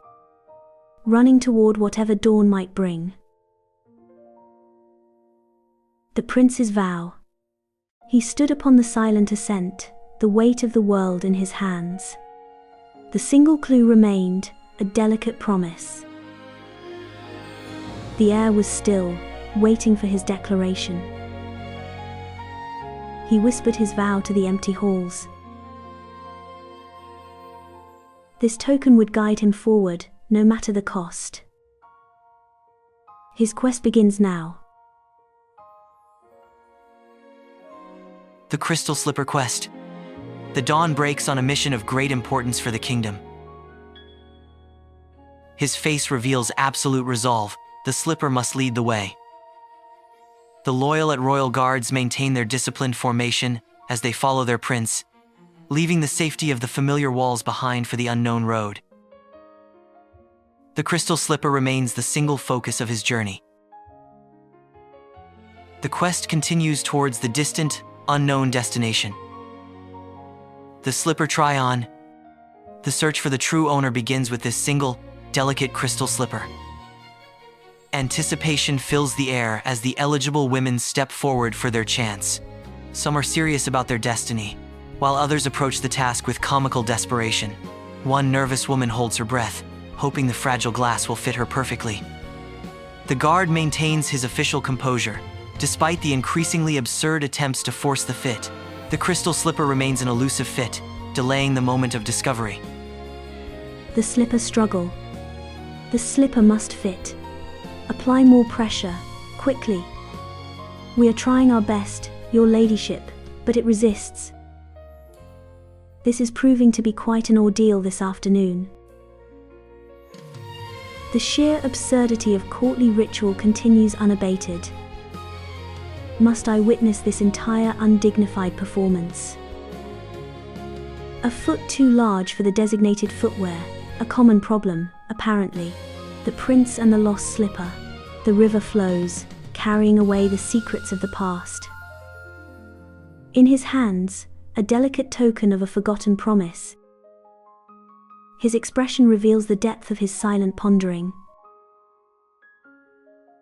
running toward whatever dawn might bring. The prince's vow. He stood upon the silent ascent, the weight of the world in his hands. The single clue remained, a delicate promise. The air was still, waiting for his declaration. He whispered his vow to the empty halls. This token would guide him forward, no matter the cost. His quest begins now. The Crystal Slipper Quest. The dawn breaks on a mission of great importance for the kingdom. His face reveals absolute resolve. The slipper must lead the way. The loyal at royal guards maintain their disciplined formation as they follow their prince, leaving the safety of the familiar walls behind for the unknown road. The crystal slipper remains the single focus of his journey. The quest continues towards the distant, unknown destination. The slipper try-on. The search for the true owner begins with this single, delicate crystal slipper. Anticipation fills the air as the eligible women step forward for their chance. Some are serious about their destiny, while others approach the task with comical desperation. One nervous woman holds her breath, hoping the fragile glass will fit her perfectly. The guard maintains his official composure, despite the increasingly absurd attempts to force the fit. The crystal slipper remains an elusive fit, delaying the moment of discovery. The slipper struggle. The slipper must fit. Apply more pressure, quickly. We are trying our best, your ladyship, but it resists. This is proving to be quite an ordeal this afternoon. The sheer absurdity of courtly ritual continues unabated. Must I witness this entire undignified performance? A foot too large for the designated footwear, a common problem, apparently. The prince and the lost slipper. The river flows, carrying away the secrets of the past. In his hands, a delicate token of a forgotten promise. His expression reveals the depth of his silent pondering.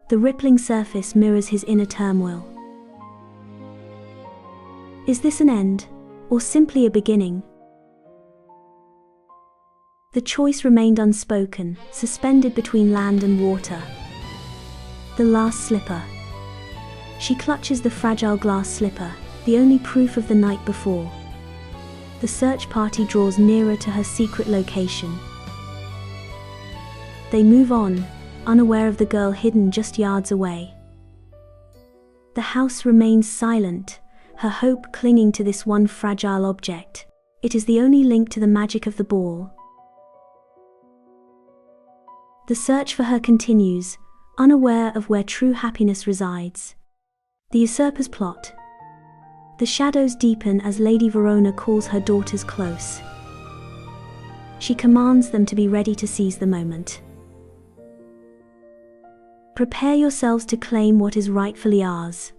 The rippling surface mirrors his inner turmoil. Is this an end, or simply a beginning? The choice remained unspoken, suspended between land and water. The last slipper. She clutches the fragile glass slipper, the only proof of the night before. The search party draws nearer to her secret location. They move on, unaware of the girl hidden just yards away. The house remains silent, her hope clinging to this one fragile object. It is the only link to the magic of the ball. The search for her continues, unaware of where true happiness resides. The usurper's plot. The shadows deepen as Lady Verona calls her daughters close. She commands them to be ready to seize the moment. Prepare yourselves to claim what is rightfully ours.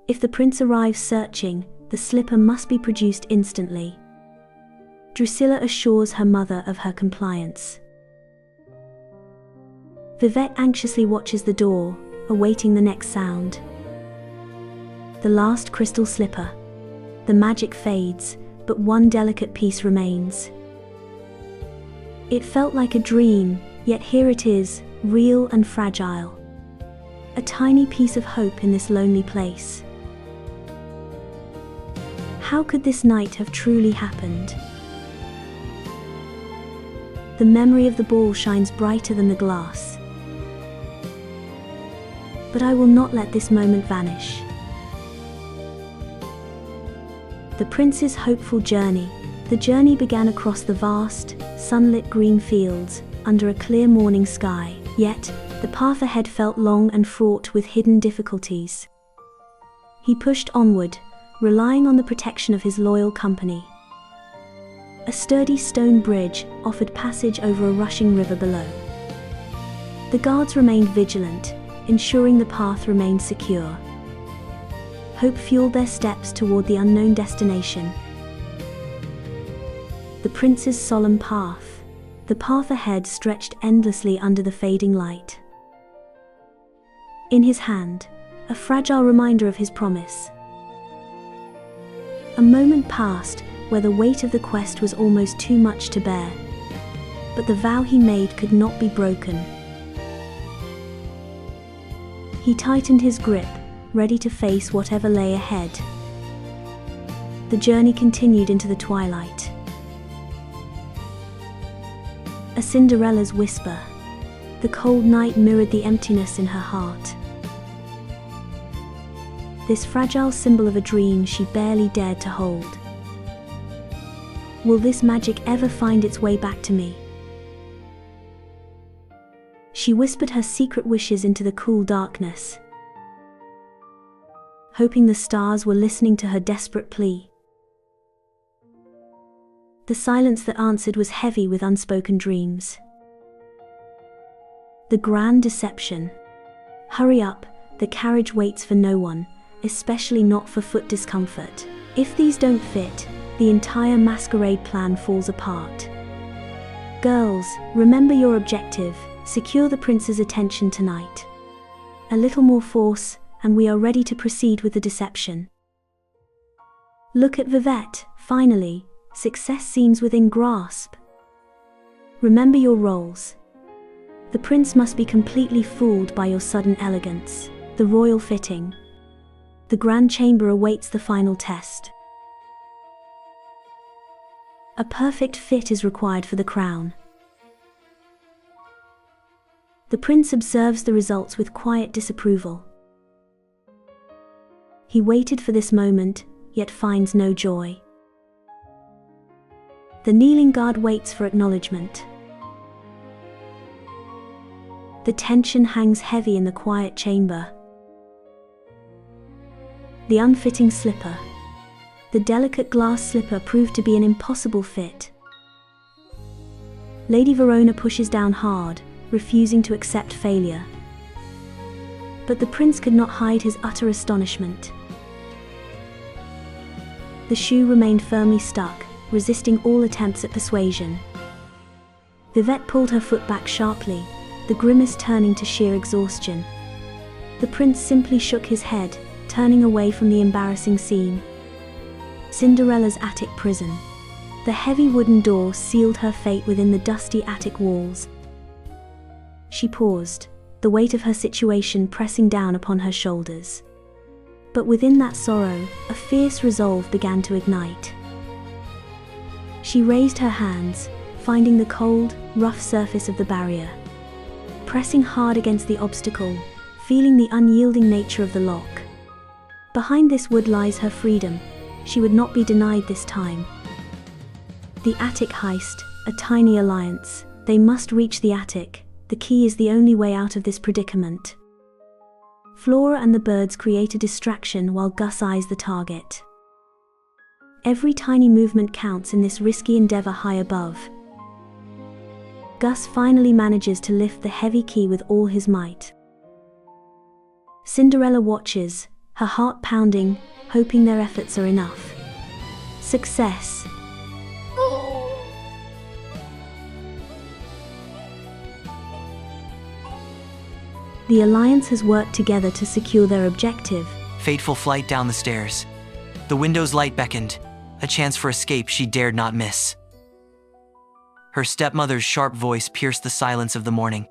If the prince arrives searching, the slipper must be produced instantly. Drusilla assures her mother of her compliance. Vivette anxiously watches the door, awaiting the next sound. The last crystal slipper. The magic fades, but one delicate piece remains. It felt like a dream, yet here it is, real and fragile. A tiny piece of hope in this lonely place. How could this night have truly happened? The memory of the ball shines brighter than the glass. But I will not let this moment vanish. The prince's hopeful journey. The journey began across the vast, sunlit green fields, under a clear morning sky. Yet, the path ahead felt long and fraught with hidden difficulties. He pushed onward, relying on the protection of his loyal company. A sturdy stone bridge offered passage over a rushing river below. The guards remained vigilant, ensuring the path remained secure. Hope fueled their steps toward the unknown destination. The prince's solemn path. The path ahead stretched endlessly under the fading light. In his hand, a fragile reminder of his promise. A moment passed where the weight of the quest was almost too much to bear. But the vow he made could not be broken. He tightened his grip, ready to face whatever lay ahead. The journey continued into the twilight. A Cinderella's whisper. The cold night mirrored the emptiness in her heart. This fragile symbol of a dream she barely dared to hold. Will this magic ever find its way back to me? She whispered her secret wishes into the cool darkness, hoping the stars were listening to her desperate plea. The silence that answered was heavy with unspoken dreams. The grand deception. Hurry up, the carriage waits for no one, especially not for foot discomfort. If these don't fit, the entire masquerade plan falls apart. Girls, remember your objective. Secure the prince's attention tonight. A little more force, and we are ready to proceed with the deception. Look at Vivette, finally, success seems within grasp. Remember your roles. The prince must be completely fooled by your sudden elegance. The royal fitting. The grand chamber awaits the final test. A perfect fit is required for the crown. The prince observes the results with quiet disapproval. He waited for this moment, yet finds no joy. The kneeling guard waits for acknowledgement. The tension hangs heavy in the quiet chamber. The unfitting slipper. The delicate glass slipper proved to be an impossible fit. Lady Verona pushes down hard, refusing to accept failure. But the prince could not hide his utter astonishment. The shoe remained firmly stuck, resisting all attempts at persuasion. Vivette pulled her foot back sharply, the grimace turning to sheer exhaustion. The prince simply shook his head, turning away from the embarrassing scene. Cinderella's attic prison. The heavy wooden door sealed her fate within the dusty attic walls. She paused, the weight of her situation pressing down upon her shoulders. But within that sorrow, a fierce resolve began to ignite. She raised her hands, finding the cold, rough surface of the barrier. Pressing hard against the obstacle, feeling the unyielding nature of the lock. Behind this wood lies her freedom. She would not be denied this time. The attic heist, a tiny alliance. They must reach the attic. The key is the only way out of this predicament. Flora and the birds create a distraction while Gus eyes the target. Every tiny movement counts in this risky endeavor high above. Gus finally manages to lift the heavy key with all his might. Cinderella watches, her heart pounding, hoping their efforts are enough. Success. The alliance has worked together to secure their objective. Fateful flight down the stairs. The window's light beckoned, a chance for escape she dared not miss. Her stepmother's sharp voice pierced the silence of the morning.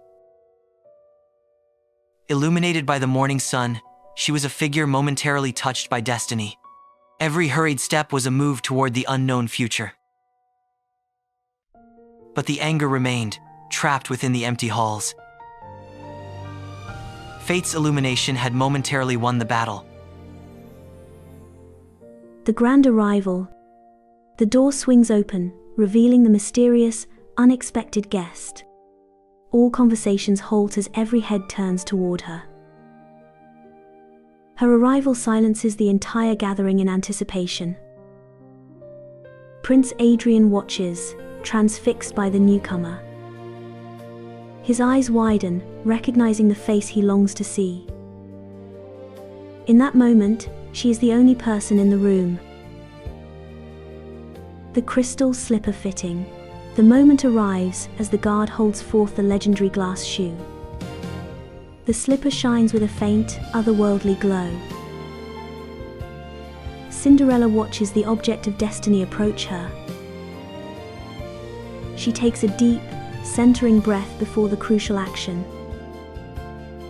Illuminated by the morning sun, she was a figure momentarily touched by destiny. Every hurried step was a move toward the unknown future. But the anger remained, trapped within the empty halls. Fate's illumination had momentarily won the battle. The grand arrival. The door swings open, revealing the mysterious, unexpected guest. All conversations halt as every head turns toward her. Her arrival silences the entire gathering in anticipation. Prince Adrian watches, transfixed by the newcomer. His eyes widen, recognizing the face he longs to see. In that moment, she is the only person in the room. The crystal slipper fitting. The moment arrives as the guard holds forth the legendary glass shoe. The slipper shines with a faint, otherworldly glow. Cinderella watches the object of destiny approach her. She takes a deep, centering breath before the crucial action,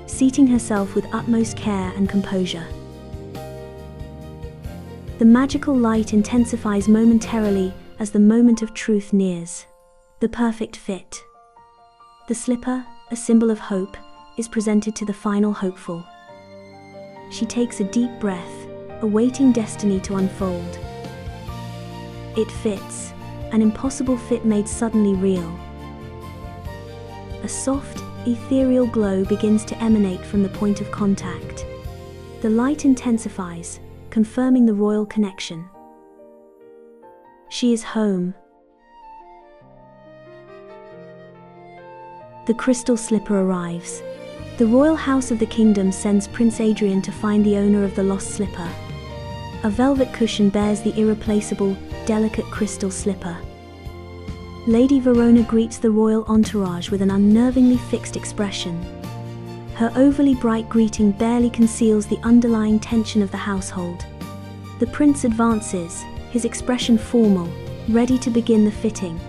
seating herself with utmost care and composure. The magical light intensifies momentarily as the moment of truth nears. The perfect fit. The slipper, a symbol of hope, is presented to the final hopeful. She takes a deep breath, awaiting destiny to unfold. It fits, an impossible fit made suddenly real. A soft, ethereal glow begins to emanate from the point of contact. The light intensifies, confirming the royal connection. She is home. The crystal slipper arrives. The royal house of the kingdom sends Prince Adrian to find the owner of the lost slipper. A velvet cushion bears the irreplaceable, delicate crystal slipper. Lady Verona greets the royal entourage with an unnervingly fixed expression. Her overly bright greeting barely conceals the underlying tension of the household. The prince advances, his expression formal, ready to begin the fitting.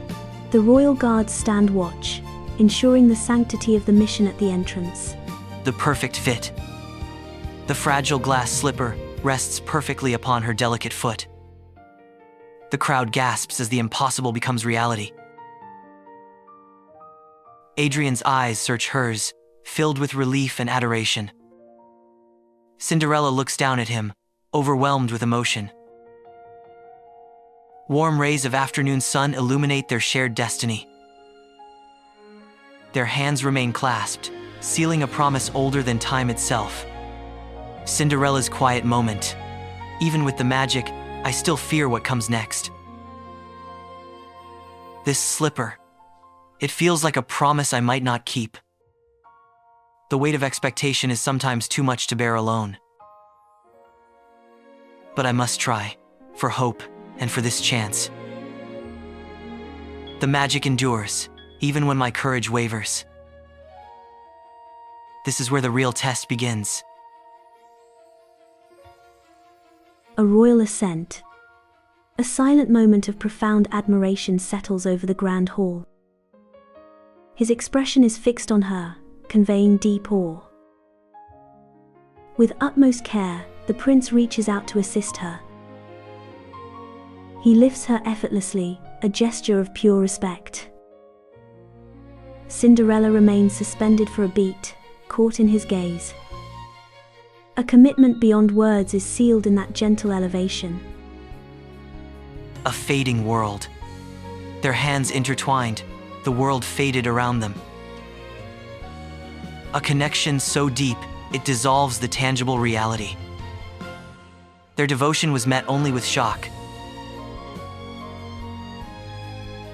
The royal guards stand watch, ensuring the sanctity of the mission at the entrance. The perfect fit. The fragile glass slipper rests perfectly upon her delicate foot. The crowd gasps as the impossible becomes reality. Adrian's eyes search hers, filled with relief and adoration. Cinderella looks down at him, overwhelmed with emotion. Warm rays of afternoon sun illuminate their shared destiny. Their hands remain clasped, sealing a promise older than time itself. Cinderella's quiet moment. Even with the magic, I still fear what comes next. This slipper. It feels like a promise I might not keep. The weight of expectation is sometimes too much to bear alone. But I must try, for hope and for this chance. The magic endures, even when my courage wavers. This is where the real test begins. A royal ascent. A silent moment of profound admiration settles over the grand hall. His expression is fixed on her, conveying deep awe. With utmost care, the prince reaches out to assist her. He lifts her effortlessly, a gesture of pure respect. Cinderella remains suspended for a beat, caught in his gaze. A commitment beyond words is sealed in that gentle elevation. A fading world. Their hands intertwined, the world faded around them. A connection so deep, it dissolves the tangible reality. Their devotion was met only with shock.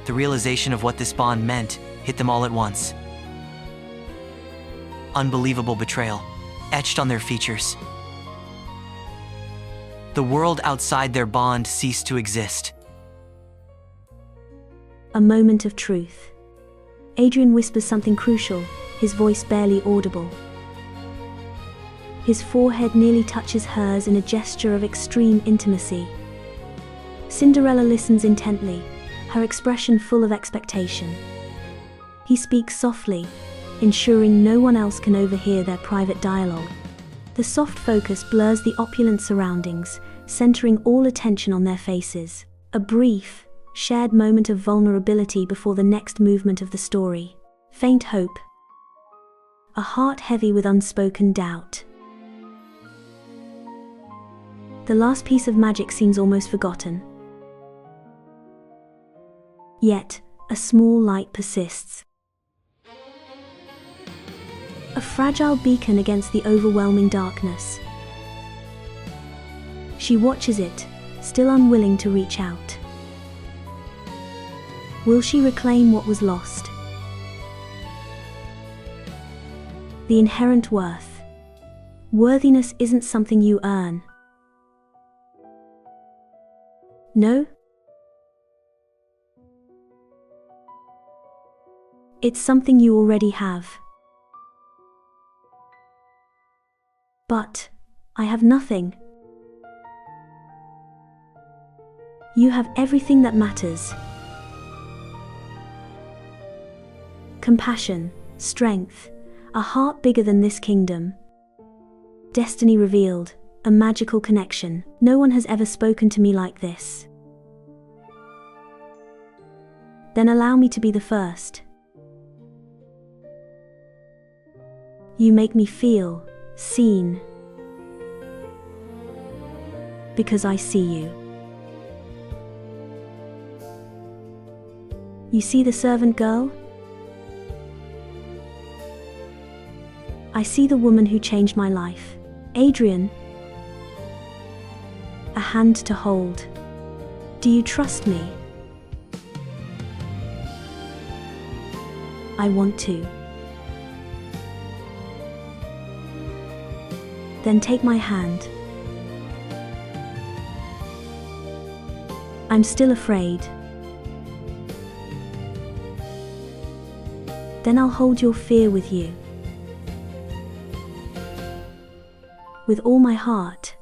The realization of what this bond meant hit them all at once. Unbelievable betrayal, etched on their features. The world outside their bond ceased to exist. A moment of truth. Adrian whispers something crucial, his voice barely audible. His forehead nearly touches hers in a gesture of extreme intimacy. Cinderella listens intently, her expression full of expectation. He speaks softly, ensuring no one else can overhear their private dialogue. The soft focus blurs the opulent surroundings, centering all attention on their faces. A brief, shared moment of vulnerability before the next movement of the story. Faint hope. A heart heavy with unspoken doubt. The last piece of magic seems almost forgotten. Yet, a small light persists. A fragile beacon against the overwhelming darkness. She watches it, still unwilling to reach out. Will she reclaim what was lost? The inherent worth. Worthiness isn't something you earn. No? It's something you already have. But I have nothing. You have everything that matters. Compassion, strength, a heart bigger than this kingdom. Destiny revealed, a magical connection. No one has ever spoken to me like this. Then allow me to be the first. You make me feel seen. Because I see you. You see the servant girl? I see the woman who changed my life. Adrian. A hand to hold. Do you trust me? I want to. Then take my hand. I'm still afraid. Then I'll hold your fear with you. With all my heart.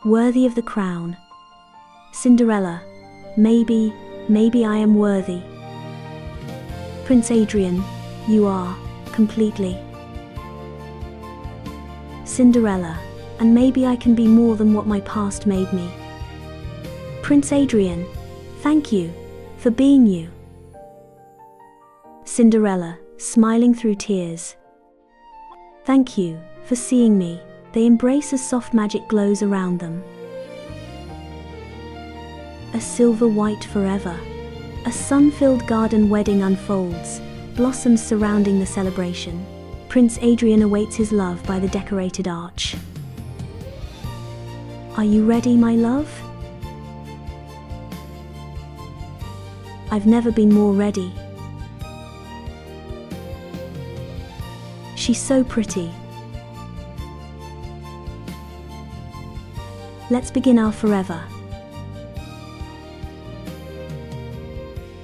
Worthy of the crown. Cinderella, maybe I am worthy. Prince Adrian, you are, completely. Cinderella, and maybe I can be more than what my past made me. Prince Adrian, thank you, for being you. Cinderella, smiling through tears. Thank you, for seeing me. They embrace as soft magic glows around them. A silver white forever. A sun-filled garden wedding unfolds, blossoms surrounding the celebration. Prince Adrian awaits his love by the decorated arch. Are you ready, my love? I've never been more ready. She's so pretty. Let's begin our forever.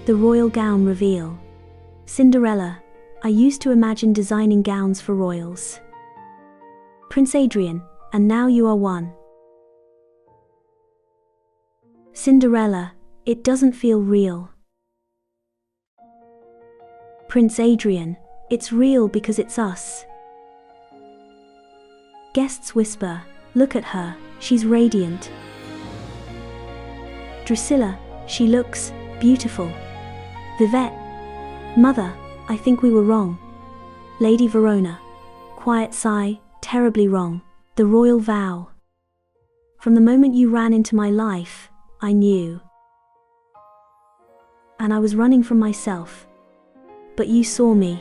The royal gown reveal. Cinderella, I used to imagine designing gowns for royals. Prince Adrian, and now you are one. Cinderella, it doesn't feel real. Prince Adrian, it's real because it's us. Guests whisper, look at her, she's radiant. Drusilla, she looks beautiful. Vivette, mother, I think we were wrong. Lady Verona, quiet sigh, terribly wrong. The royal vow. From the moment you ran into my life, I knew. And I was running from myself. But you saw me.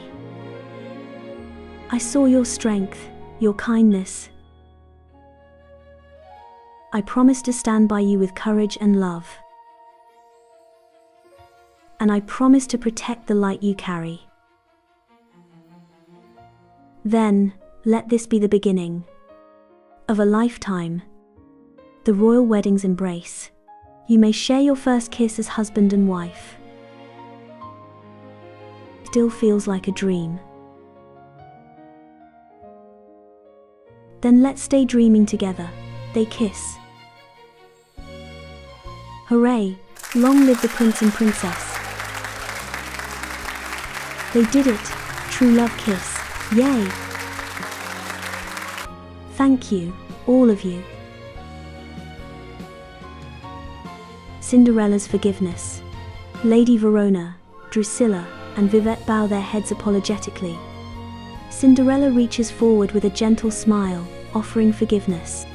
I saw your strength, your kindness. I promised to stand by you with courage and love. And I promise to protect the light you carry. Then, let this be the beginning of a lifetime. The royal wedding's embrace. You may share your first kiss as husband and wife. Still feels like a dream. Then let's stay dreaming together. They kiss. Hooray! Long live the prince and princess. They did it. True love kiss. Yay! Thank you, all of you. Cinderella's forgiveness. Lady Verona, Drusilla, and Vivette bow their heads apologetically. Cinderella reaches forward with a gentle smile, offering forgiveness.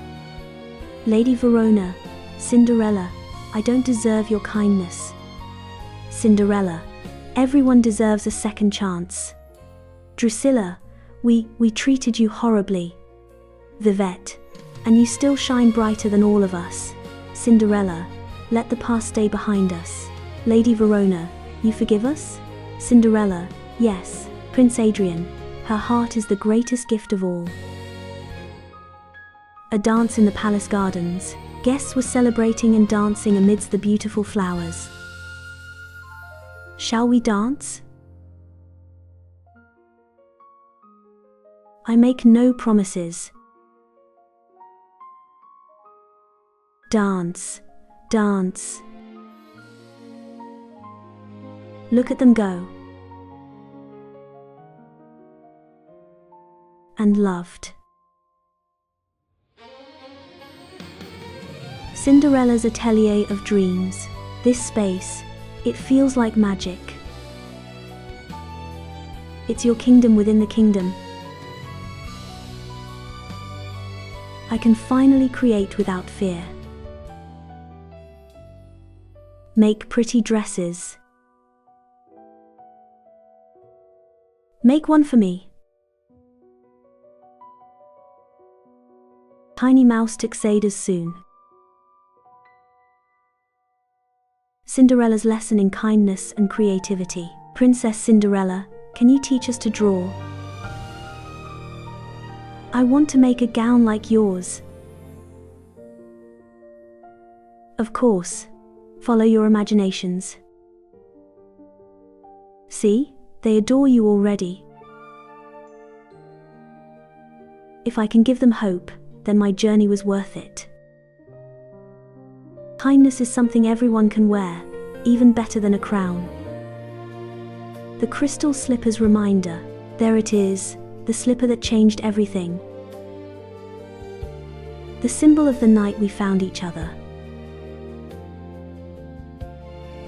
Lady Verona, Cinderella, I don't deserve your kindness. Cinderella, everyone deserves a second chance. Drusilla, we treated you horribly. Vivette, and you still shine brighter than all of us. Cinderella, let the past stay behind us. Lady Verona, you forgive us? Cinderella, yes. Prince Adrian, her heart is the greatest gift of all. A dance in the palace gardens. Guests were celebrating and dancing amidst the beautiful flowers. Shall we dance? I make no promises. Dance, dance. Look at them go. And loved. Cinderella's atelier of dreams. This space, it feels like magic. It's your kingdom within the kingdom. I can finally create without fear. Make pretty dresses. Make one for me. Tiny mouse tuxedos soon. Cinderella's lesson in kindness and creativity. Princess Cinderella, can you teach us to draw? I want to make a gown like yours. Of course. Follow your imaginations. See, they adore you already. If I can give them hope, then my journey was worth it. Kindness is something everyone can wear, even better than a crown. The crystal slipper's reminder. There it is, the slipper that changed everything. The symbol of the night we found each other.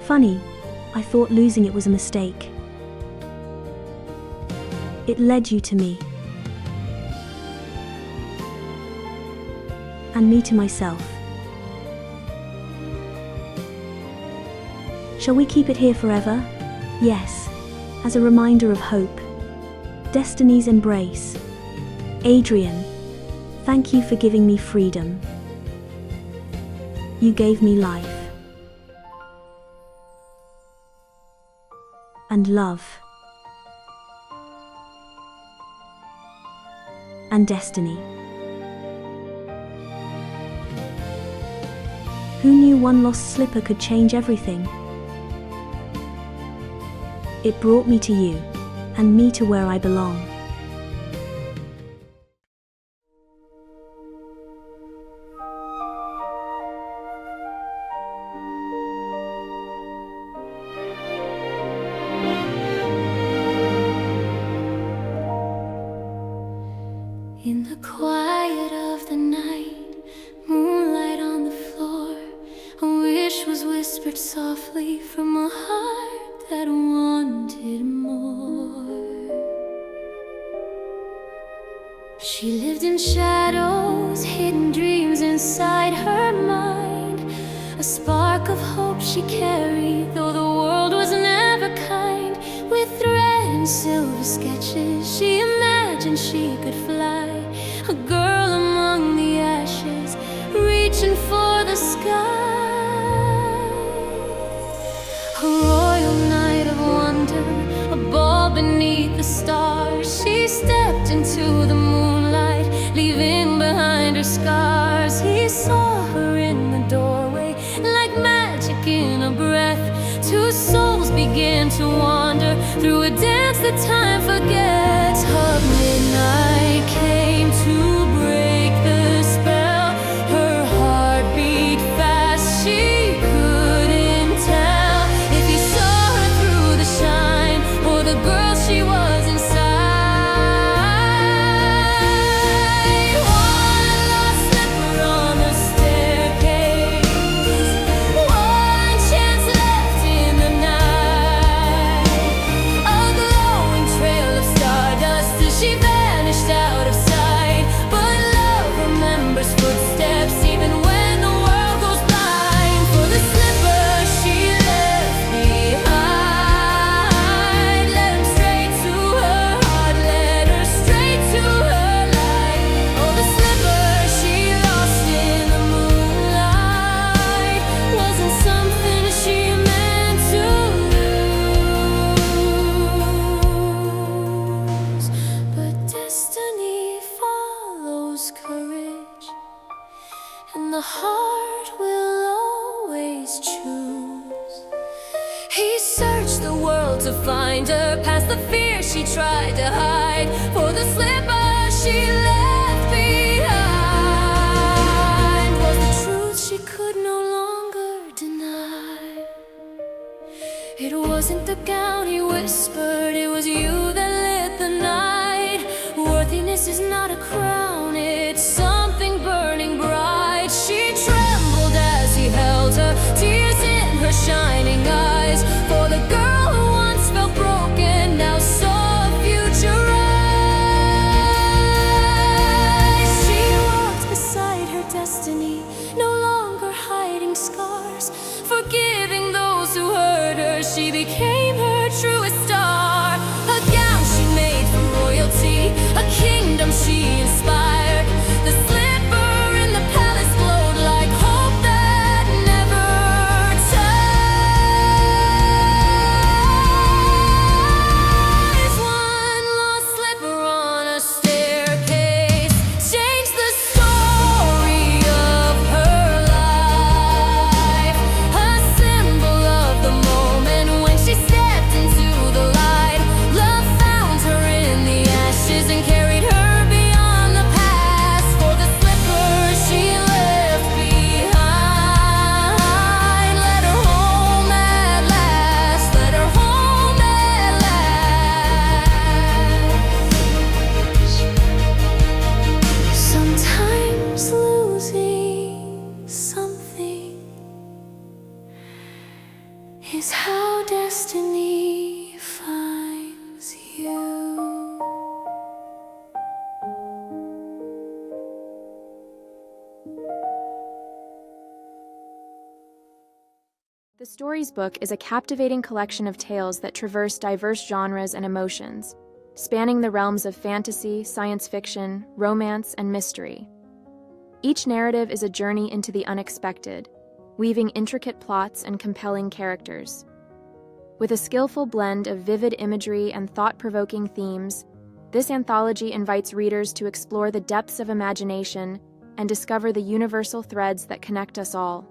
Funny, I thought losing it was a mistake. It led you to me. And me to myself. Shall we keep it here forever? Yes, as a reminder of hope. Destiny's embrace. Adrian, thank you for giving me freedom. You gave me life. And love. And destiny. Who knew one lost slipper could change everything? It brought me to you, and me to where I belong. In the quiet of the night, moonlight on the floor, a wish was whispered softly from a heart that wanted more. She lived in shadows, hidden dreams inside her mind, a spark of hope she carried, though the world was never kind. With thread and silver sketches, she imagined she could fly, a girl among the ashes, reaching for the sky. A royal night of wonder, a ball beneath the stars. She stepped into the moonlight, leaving behind her scars. He saw her in the doorway, like magic in a breath. Two souls began to wander through a dance that time forgets. Her midnight came to break. and the heart will always choose. He searched the world to find her, past the fear she tried to hide, for the slipper she left behind was the truth she could no longer deny. It wasn't the gown, he whispered, it was you that lit the night. Worthiness is not a crown, it's something burning bright. She trembled as he held her, tears in her shining eyes, for the girl who once felt broken now saw a future rise. She walked beside her destiny, no longer hiding scars, forgiving those who hurt her. She became her truest star. A gown she made for royalty, a kingdom she inspired. The slipper in the palace glowed like hope that never dies. One lost slipper on a staircase changed the story of her life. A symbol of the moment when she stepped into the light. Love found her in the ashes and carried her beyond the past, for the slipper she left behind led her home at last, led her home at last. Sometimes losing something is how destiny finds you. The Stories book is a captivating collection of tales that traverse diverse genres and emotions, spanning the realms of fantasy, science fiction, romance, and mystery. Each narrative is a journey into the unexpected, weaving intricate plots and compelling characters. With a skillful blend of vivid imagery and thought-provoking themes, this anthology invites readers to explore the depths of imagination and discover the universal threads that connect us all.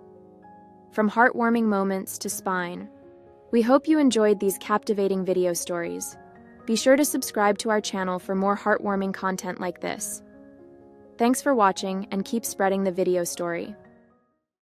From heartwarming moments to spine. We hope you enjoyed these captivating video stories. Be sure to subscribe to our channel for more heartwarming content like this. Thanks for watching, and keep spreading the video story.